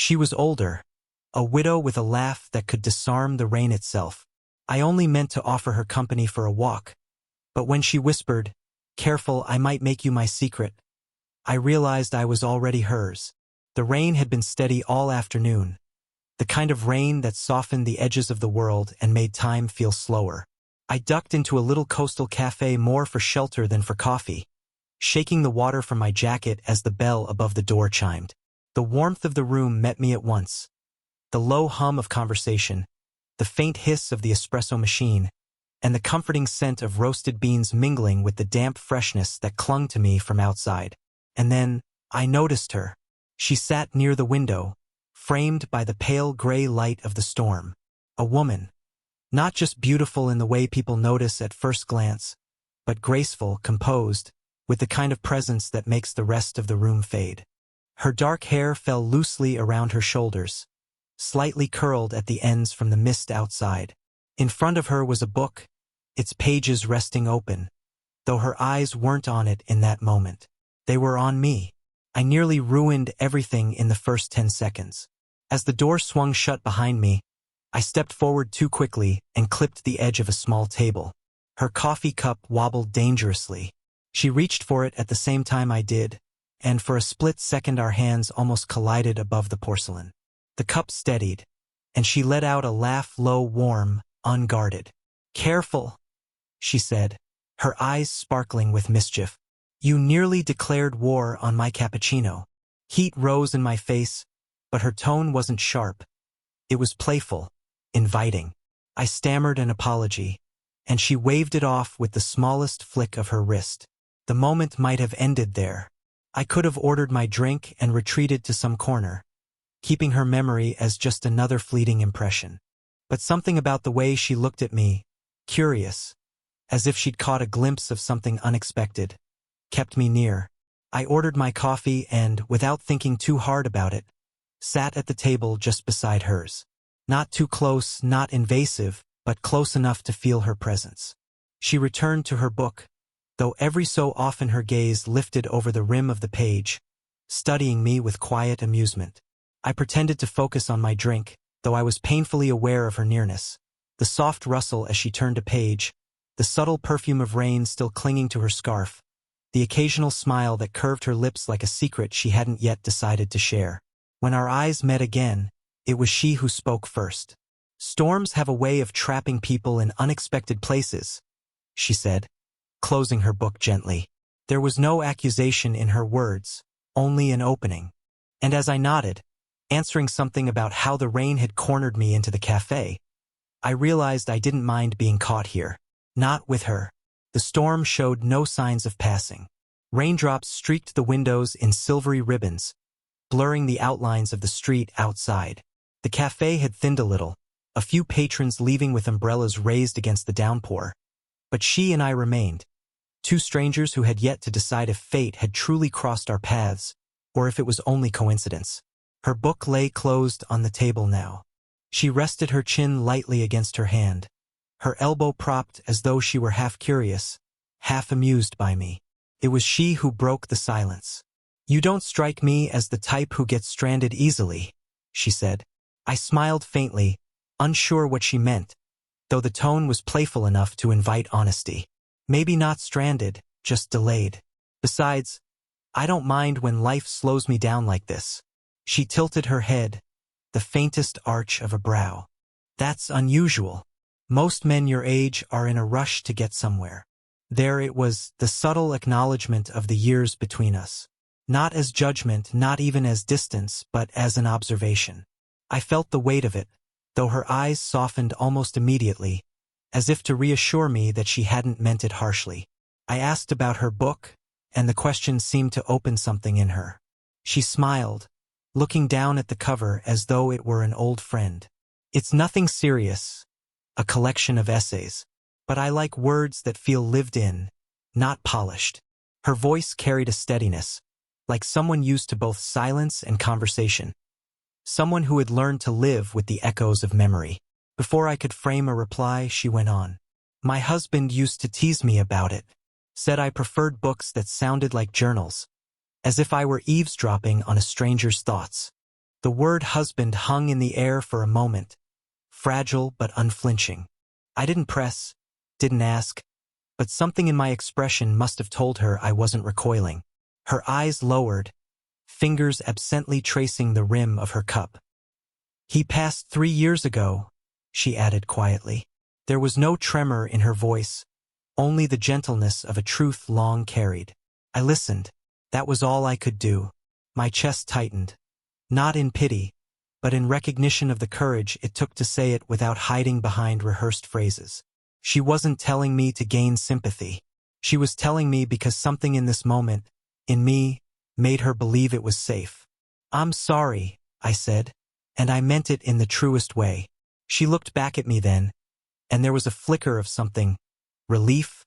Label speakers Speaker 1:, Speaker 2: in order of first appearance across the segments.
Speaker 1: She was older, a widow with a laugh that could disarm the rain itself. I only meant to offer her company for a walk, but when she whispered, "Careful, I might make you my secret," I realized I was already hers. The rain had been steady all afternoon, the kind of rain that softened the edges of the world and made time feel slower. I ducked into a little coastal café more for shelter than for coffee, shaking the water from my jacket as the bell above the door chimed. The warmth of the room met me at once. The low hum of conversation, the faint hiss of the espresso machine, and the comforting scent of roasted beans mingling with the damp freshness that clung to me from outside. And then, I noticed her. She sat near the window, framed by the pale gray light of the storm. A woman. Not just beautiful in the way people notice at first glance, but graceful, composed, with the kind of presence that makes the rest of the room fade. Her dark hair fell loosely around her shoulders, slightly curled at the ends from the mist outside. In front of her was a book, its pages resting open, though her eyes weren't on it in that moment. They were on me. I nearly ruined everything in the first 10 seconds. As the door swung shut behind me, I stepped forward too quickly and clipped the edge of a small table. Her coffee cup wobbled dangerously. She reached for it at the same time I did, and for a split second our hands almost collided above the porcelain. The cup steadied, and she let out a laugh, low, warm, unguarded. "Careful," she said, her eyes sparkling with mischief. "You nearly declared war on my cappuccino." Heat rose in my face, but her tone wasn't sharp. It was playful, inviting. I stammered an apology, and she waved it off with the smallest flick of her wrist. The moment might have ended there. I could have ordered my drink and retreated to some corner, keeping her memory as just another fleeting impression. But something about the way she looked at me, curious, as if she'd caught a glimpse of something unexpected, kept me near. I ordered my coffee and, without thinking too hard about it, sat at the table just beside hers. Not too close, not invasive, but close enough to feel her presence. She returned to her book, though every so often her gaze lifted over the rim of the page, studying me with quiet amusement. I pretended to focus on my drink, though I was painfully aware of her nearness. The soft rustle as she turned a page, the subtle perfume of rain still clinging to her scarf, the occasional smile that curved her lips like a secret she hadn't yet decided to share. When our eyes met again, it was she who spoke first. "Storms have a way of trapping people in unexpected places," she said, closing her book gently. There was no accusation in her words, only an opening. And as I nodded, answering something about how the rain had cornered me into the café, I realized I didn't mind being caught here. Not with her. The storm showed no signs of passing. Raindrops streaked the windows in silvery ribbons, blurring the outlines of the street outside. The café had thinned a little, a few patrons leaving with umbrellas raised against the downpour. But she and I remained, two strangers who had yet to decide if fate had truly crossed our paths, or if it was only coincidence. Her book lay closed on the table now. She rested her chin lightly against her hand, her elbow propped as though she were half curious, half amused by me. It was she who broke the silence. "You don't strike me as the type who gets stranded easily," she said. I smiled faintly, unsure what she meant, though the tone was playful enough to invite honesty. "Maybe not stranded, just delayed. Besides, I don't mind when life slows me down like this." She tilted her head, the faintest arch of a brow. "That's unusual. Most men your age are in a rush to get somewhere." There it was, the subtle acknowledgement of the years between us. Not as judgment, not even as distance, but as an observation. I felt the weight of it, though her eyes softened almost immediately, as if to reassure me that she hadn't meant it harshly. I asked about her book, and the question seemed to open something in her. She smiled, looking down at the cover as though it were an old friend. "It's nothing serious, a collection of essays. But I like words that feel lived in, not polished." Her voice carried a steadiness, like someone used to both silence and conversation. Someone who had learned to live with the echoes of memory. Before I could frame a reply, she went on. "My husband used to tease me about it, said I preferred books that sounded like journals, as if I were eavesdropping on a stranger's thoughts. The word husband hung in the air for a moment, fragile but unflinching. I didn't press, didn't ask, but something in my expression must have told her I wasn't recoiling. Her eyes lowered, fingers absently tracing the rim of her cup. He passed 3 years ago, she added quietly. There was no tremor in her voice, only the gentleness of a truth long carried. I listened. That was all I could do. My chest tightened. Not in pity, but in recognition of the courage it took to say it without hiding behind rehearsed phrases. She wasn't telling me to gain sympathy. She was telling me because something in this moment, in me, made her believe it was safe. I'm sorry, I said, and I meant it in the truest way. She looked back at me then, and there was a flicker of something, relief,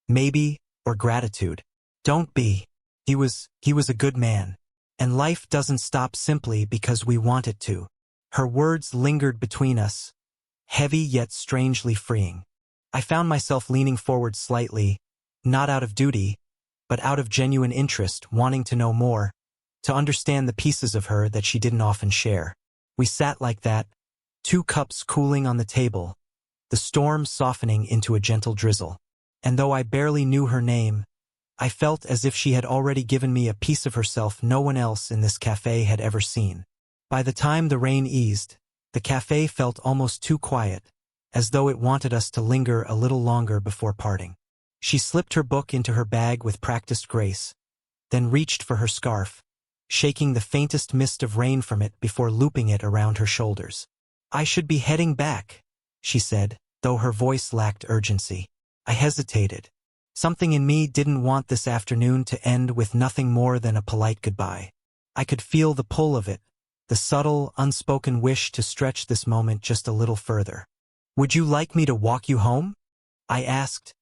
Speaker 1: maybe, or gratitude. Don't be. He was a good man. And life doesn't stop simply because we want it to. Her words lingered between us, heavy yet strangely freeing. I found myself leaning forward slightly, not out of duty, but out of genuine interest, wanting to know more, to understand the pieces of her that she didn't often share. We sat like that, 2 cups cooling on the table, the storm softening into a gentle drizzle. And though I barely knew her name, I felt as if she had already given me a piece of herself no one else in this café had ever seen. By the time the rain eased, the café felt almost too quiet, as though it wanted us to linger a little longer before parting. She slipped her book into her bag with practiced grace, then reached for her scarf, shaking the faintest mist of rain from it before looping it around her shoulders. I should be heading back, she said, though her voice lacked urgency. I hesitated. Something in me didn't want this afternoon to end with nothing more than a polite goodbye. I could feel the pull of it, the subtle, unspoken wish to stretch this moment just a little further. Would you like me to walk you home? I asked,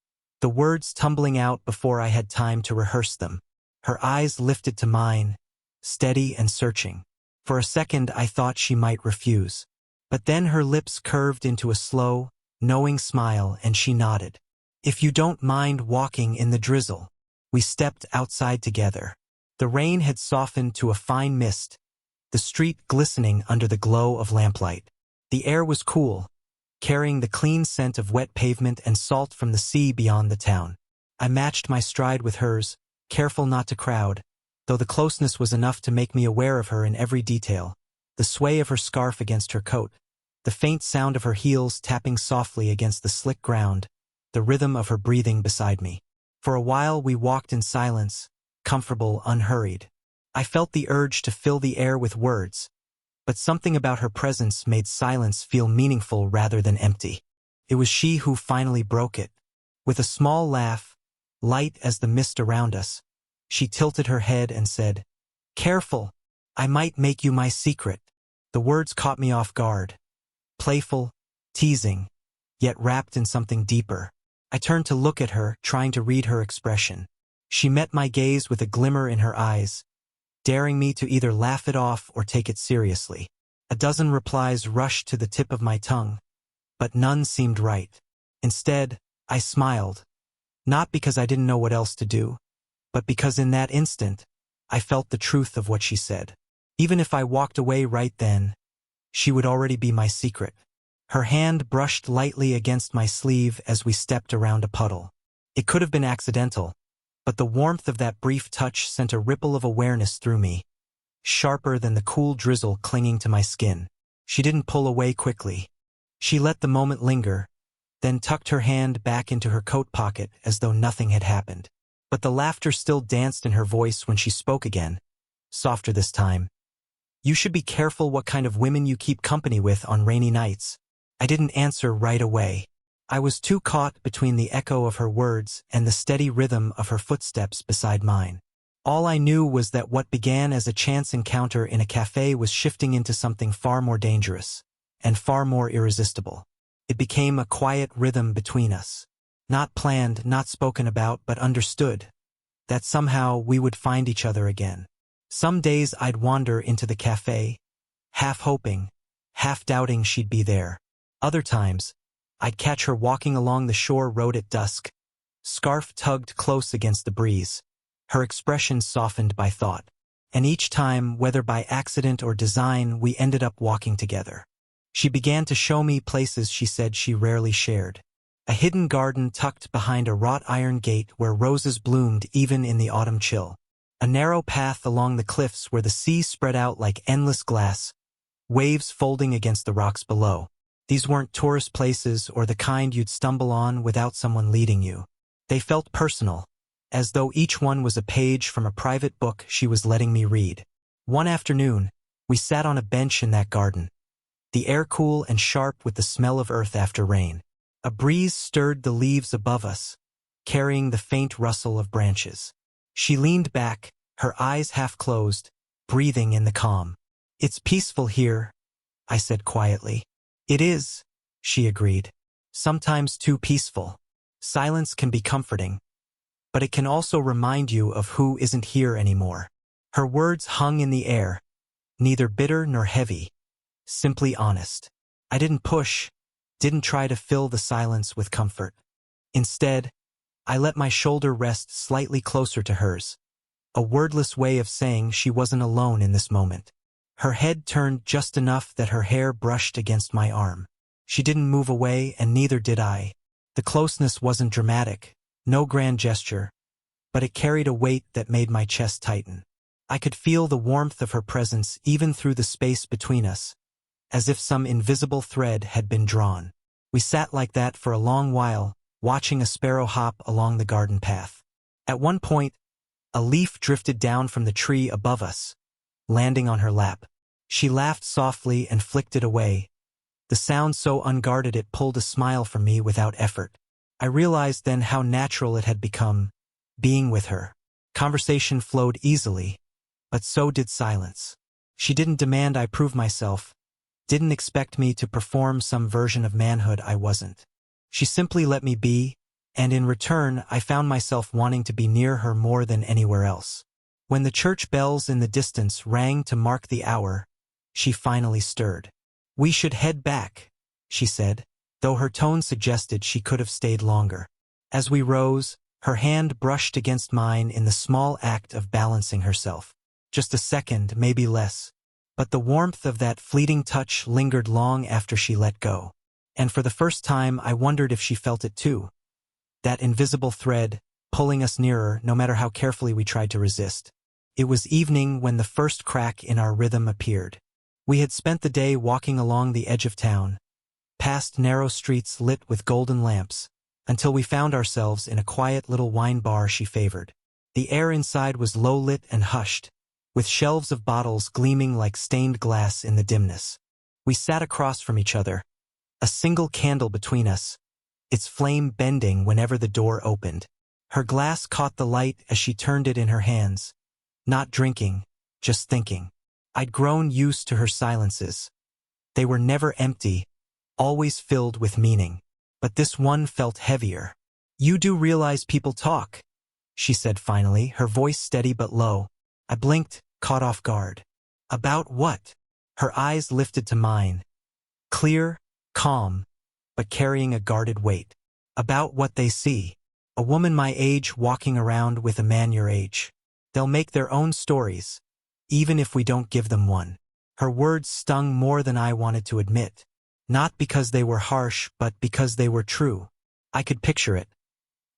Speaker 1: the words tumbling out before I had time to rehearse them. Her eyes lifted to mine, steady and searching. For a second I thought she might refuse. But then her lips curved into a slow, knowing smile and she nodded. If you don't mind walking in the drizzle. We stepped outside together. The rain had softened to a fine mist, the street glistening under the glow of lamplight. The air was cool, carrying the clean scent of wet pavement and salt from the sea beyond the town. I matched my stride with hers, careful not to crowd, though the closeness was enough to make me aware of her in every detail. The sway of her scarf against her coat, the faint sound of her heels tapping softly against the slick ground, the rhythm of her breathing beside me. For a while we walked in silence, comfortable, unhurried. I felt the urge to fill the air with words, but something about her presence made silence feel meaningful rather than empty. It was she who finally broke it. With a small laugh, light as the mist around us, she tilted her head and said, "Careful, I might make you my secret." The words caught me off guard. Playful, teasing, yet wrapped in something deeper. I turned to look at her, trying to read her expression. She met my gaze with a glimmer in her eyes, daring me to either laugh it off or take it seriously. A dozen replies rushed to the tip of my tongue, but none seemed right. Instead, I smiled, not because I didn't know what else to do, but because in that instant, I felt the truth of what she said. Even if I walked away right then, she would already be my secret. Her hand brushed lightly against my sleeve as we stepped around a puddle. It could have been accidental, but the warmth of that brief touch sent a ripple of awareness through me, sharper than the cool drizzle clinging to my skin. She didn't pull away quickly. She let the moment linger, then tucked her hand back into her coat pocket as though nothing had happened. But the laughter still danced in her voice when she spoke again, softer this time. You should be careful what kind of women you keep company with on rainy nights. I didn't answer right away. I was too caught between the echo of her words and the steady rhythm of her footsteps beside mine. All I knew was that what began as a chance encounter in a café was shifting into something far more dangerous, and far more irresistible. It became a quiet rhythm between us. Not planned, not spoken about, but understood. That somehow we would find each other again. Some days I'd wander into the café, half hoping, half doubting she'd be there. Other times, I'd catch her walking along the shore road at dusk, scarf tugged close against the breeze, her expression softened by thought. and each time, whether by accident or design, we ended up walking together. She began to show me places she said she rarely shared. A hidden garden tucked behind a wrought iron gate where roses bloomed even in the autumn chill. A narrow path along the cliffs where the sea spread out like endless glass, waves folding against the rocks below. These weren't tourist places or the kind you'd stumble on without someone leading you. They felt personal, as though each one was a page from a private book she was letting me read. One afternoon, we sat on a bench in that garden, the air cool and sharp with the smell of earth after rain. A breeze stirred the leaves above us, carrying the faint rustle of branches. She leaned back, her eyes half closed, breathing in the calm. "It's peaceful here," I said quietly. "It is," she agreed. "Sometimes too peaceful. Silence can be comforting, but it can also remind you of who isn't here anymore." Her words hung in the air, neither bitter nor heavy, simply honest. I didn't push, didn't try to fill the silence with comfort. Instead, I let my shoulder rest slightly closer to hers, a wordless way of saying she wasn't alone in this moment. Her head turned just enough that her hair brushed against my arm. She didn't move away, and neither did I. The closeness wasn't dramatic, no grand gesture, but it carried a weight that made my chest tighten. I could feel the warmth of her presence even through the space between us, as if some invisible thread had been drawn. We sat like that for a long while, watching a sparrow hop along the garden path. At one point, a leaf drifted down from the tree above us, landing on her lap. She laughed softly and flicked it away, the sound so unguarded it pulled a smile from me without effort. I realized then how natural it had become, being with her. Conversation flowed easily, but so did silence. She didn't demand I prove myself, didn't expect me to perform some version of manhood I wasn't. She simply let me be, and in return I found myself wanting to be near her more than anywhere else. When the church bells in the distance rang to mark the hour, she finally stirred. "We should head back," she said, though her tone suggested she could have stayed longer. As we rose, her hand brushed against mine in the small act of balancing herself. Just a second, maybe less, but the warmth of that fleeting touch lingered long after she let go. And for the first time I wondered if she felt it too. That invisible thread, pulling us nearer no matter how carefully we tried to resist. It was evening when the first crack in our rhythm appeared. We had spent the day walking along the edge of town, past narrow streets lit with golden lamps, until we found ourselves in a quiet little wine bar she favored. The air inside was low-lit and hushed, with shelves of bottles gleaming like stained glass in the dimness. We sat across from each other, a single candle between us, its flame bending whenever the door opened. Her glass caught the light as she turned it in her hands, not drinking, just thinking. I'd grown used to her silences. They were never empty, always filled with meaning. But this one felt heavier. "You do realize people talk," she said finally, her voice steady but low. I blinked, caught off guard. "About what?" Her eyes lifted to mine, clear, calm, but carrying a guarded weight. "About what they see. A woman my age walking around with a man your age. They'll make their own stories, even if we don't give them one." Her words stung more than I wanted to admit. Not because they were harsh, but because they were true. I could picture it.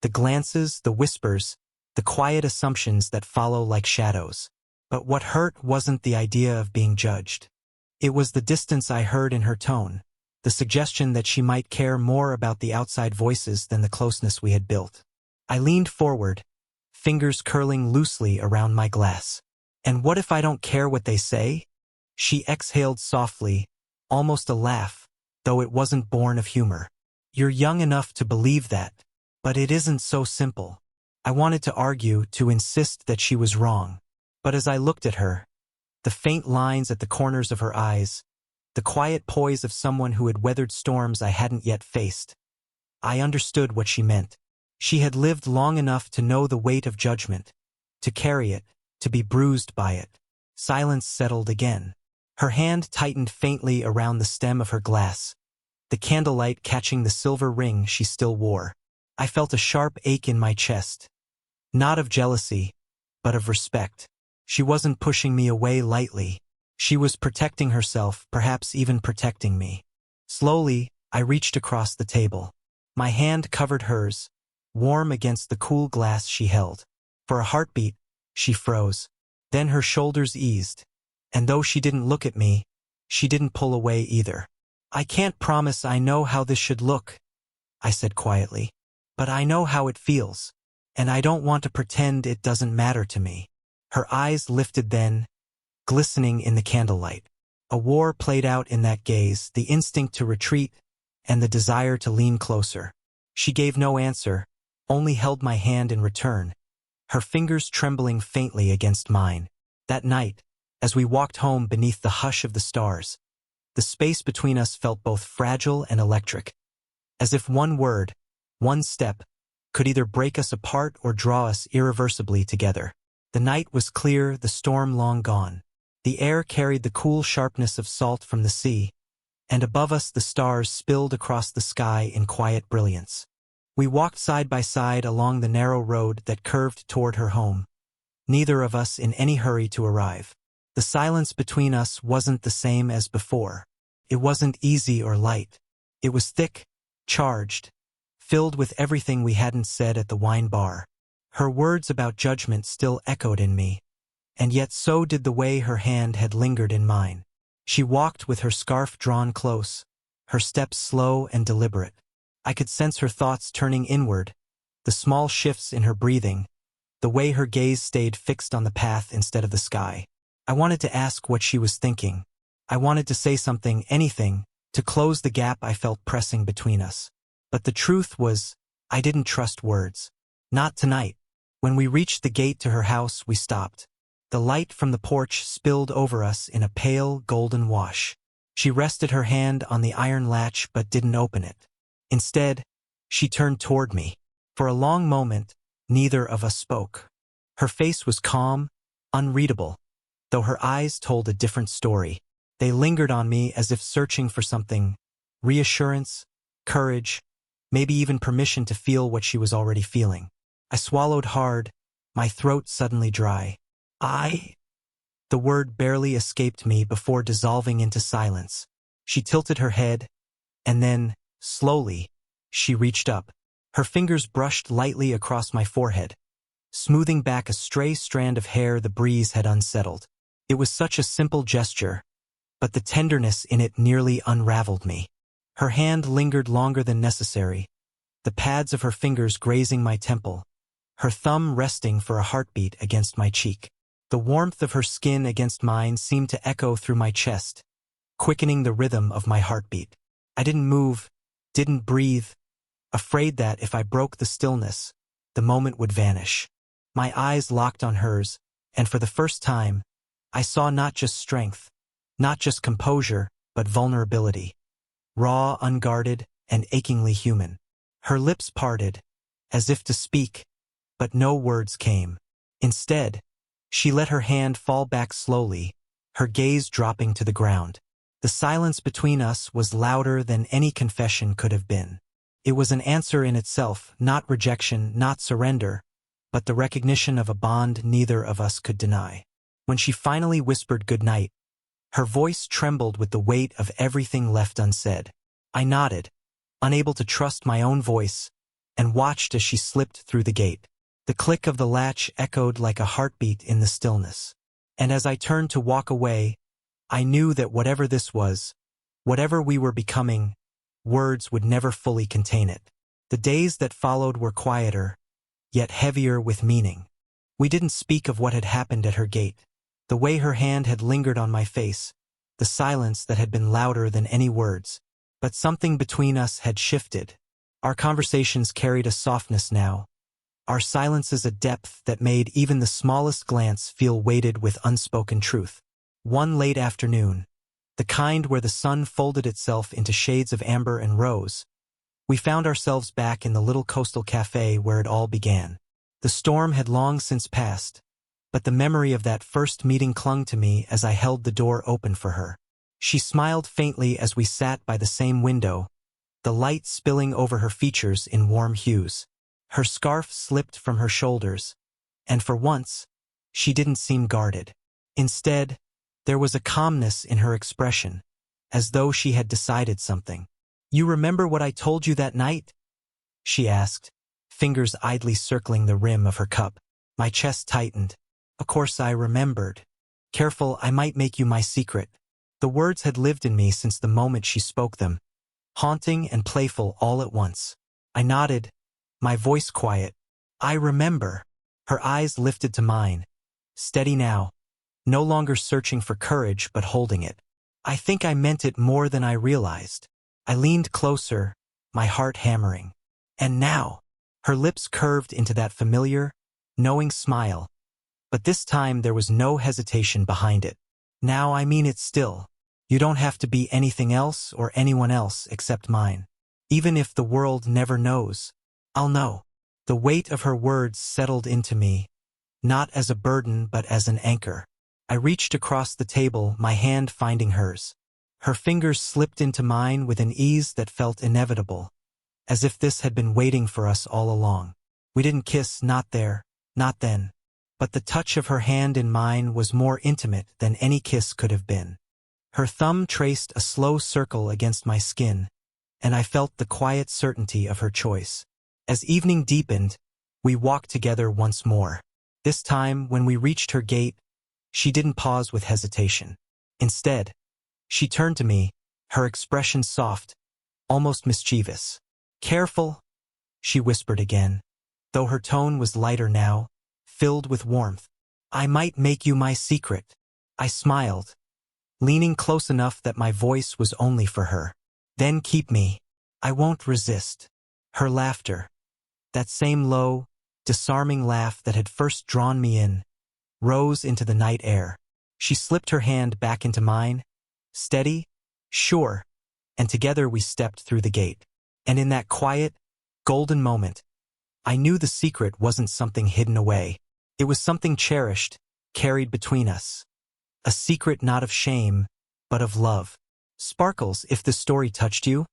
Speaker 1: The glances, the whispers, the quiet assumptions that follow like shadows. But what hurt wasn't the idea of being judged. It was the distance I heard in her tone, the suggestion that she might care more about the outside voices than the closeness we had built. I leaned forward, fingers curling loosely around my glass. "And what if I don't care what they say?" She exhaled softly, almost a laugh, though it wasn't born of humor. "You're young enough to believe that, but it isn't so simple." I wanted to argue, to insist that she was wrong. But as I looked at her, the faint lines at the corners of her eyes, the quiet poise of someone who had weathered storms I hadn't yet faced, I understood what she meant. She had lived long enough to know the weight of judgment, to carry it, to be bruised by it. Silence settled again. Her hand tightened faintly around the stem of her glass, the candlelight catching the silver ring she still wore. I felt a sharp ache in my chest, not of jealousy, but of respect. She wasn't pushing me away lightly. She was protecting herself, perhaps even protecting me. Slowly, I reached across the table. My hand covered hers, warm against the cool glass she held. For a heartbeat, she froze. Then her shoulders eased. And though she didn't look at me, she didn't pull away either. "I can't promise I know how this should look," I said quietly. "But I know how it feels. And I don't want to pretend it doesn't matter to me." Her eyes lifted then, glistening in the candlelight. A war played out in that gaze, the instinct to retreat and the desire to lean closer. She gave no answer, only held my hand in return, her fingers trembling faintly against mine. That night, as we walked home beneath the hush of the stars, the space between us felt both fragile and electric, as if one word, one step, could either break us apart or draw us irreversibly together. The night was clear, the storm long gone. The air carried the cool sharpness of salt from the sea, and above us the stars spilled across the sky in quiet brilliance. We walked side by side along the narrow road that curved toward her home, neither of us in any hurry to arrive. The silence between us wasn't the same as before. It wasn't easy or light. It was thick, charged, filled with everything we hadn't said at the wine bar. Her words about judgment still echoed in me, and yet so did the way her hand had lingered in mine. She walked with her scarf drawn close, her steps slow and deliberate. I could sense her thoughts turning inward, the small shifts in her breathing, the way her gaze stayed fixed on the path instead of the sky. I wanted to ask what she was thinking. I wanted to say something, anything, to close the gap I felt pressing between us. But the truth was, I didn't trust words. Not tonight. When we reached the gate to her house, we stopped. The light from the porch spilled over us in a pale, golden wash. She rested her hand on the iron latch but didn't open it. Instead, she turned toward me. For a long moment, neither of us spoke. Her face was calm, unreadable, though her eyes told a different story. They lingered on me as if searching for something: reassurance, courage, maybe even permission to feel what she was already feeling. I swallowed hard, my throat suddenly dry. The word barely escaped me before dissolving into silence. She tilted her head, and then, slowly, she reached up. Her fingers brushed lightly across my forehead, smoothing back a stray strand of hair the breeze had unsettled. It was such a simple gesture, but the tenderness in it nearly unraveled me. Her hand lingered longer than necessary, the pads of her fingers grazing my temple, her thumb resting for a heartbeat against my cheek. The warmth of her skin against mine seemed to echo through my chest, quickening the rhythm of my heartbeat. I didn't move, didn't breathe, afraid that if I broke the stillness, the moment would vanish. My eyes locked on hers, and for the first time, I saw not just strength, not just composure, but vulnerability. Raw, unguarded, and achingly human. Her lips parted, as if to speak, but no words came. Instead, she let her hand fall back slowly, her gaze dropping to the ground. The silence between us was louder than any confession could have been. It was an answer in itself, not rejection, not surrender, but the recognition of a bond neither of us could deny. When she finally whispered goodnight, her voice trembled with the weight of everything left unsaid. I nodded, unable to trust my own voice, and watched as she slipped through the gate. The click of the latch echoed like a heartbeat in the stillness. And as I turned to walk away, I knew that whatever this was, whatever we were becoming, words would never fully contain it. The days that followed were quieter, yet heavier with meaning. We didn't speak of what had happened at her gate, the way her hand had lingered on my face, the silence that had been louder than any words. But something between us had shifted. Our conversations carried a softness now, our silences a depth that made even the smallest glance feel weighted with unspoken truth. One late afternoon, the kind where the sun folded itself into shades of amber and rose, we found ourselves back in the little coastal café where it all began. The storm had long since passed, but the memory of that first meeting clung to me as I held the door open for her. She smiled faintly as we sat by the same window, the light spilling over her features in warm hues. Her scarf slipped from her shoulders, and for once, She didn't seem guarded. Instead, there was a calmness in her expression, as though she had decided something. "You remember what I told you that night?" she asked, fingers idly circling the rim of her cup. My chest tightened. Of course I remembered. "Careful, I might make you my secret." The words had lived in me since the moment she spoke them, haunting and playful all at once. I nodded, my voice quiet. "I remember." Her eyes lifted to mine, steady now, no longer searching for courage but holding it. "I think I meant it more than I realized." I leaned closer, my heart hammering. "And now," her lips curved into that familiar, knowing smile, but this time there was no hesitation behind it. "Now I mean it still. You don't have to be anything else or anyone else except mine. Even if the world never knows, I'll know." The weight of her words settled into me, not as a burden but as an anchor. I reached across the table, my hand finding hers. Her fingers slipped into mine with an ease that felt inevitable, as if this had been waiting for us all along. We didn't kiss, not there, not then, but the touch of her hand in mine was more intimate than any kiss could have been. Her thumb traced a slow circle against my skin, and I felt the quiet certainty of her choice. As evening deepened, we walked together once more. This time, when we reached her gate, she didn't pause with hesitation. Instead, she turned to me, her expression soft, almost mischievous. "Careful," she whispered again, though her tone was lighter now, filled with warmth. "I might make you my secret." I smiled, leaning close enough that my voice was only for her. "Then keep me. I won't resist." Her laughter, that same low, disarming laugh that had first drawn me in, rose into the night air. She slipped her hand back into mine, steady, sure, and together we stepped through the gate. And in that quiet, golden moment, I knew the secret wasn't something hidden away. It was something cherished, carried between us. A secret not of shame, but of love. Sparkles, if this story touched you,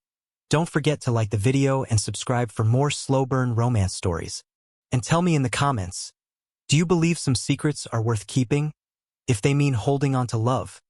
Speaker 1: don't forget to like the video and subscribe for more slow-burn romance stories. And tell me in the comments, do you believe some secrets are worth keeping, if they mean holding on to love?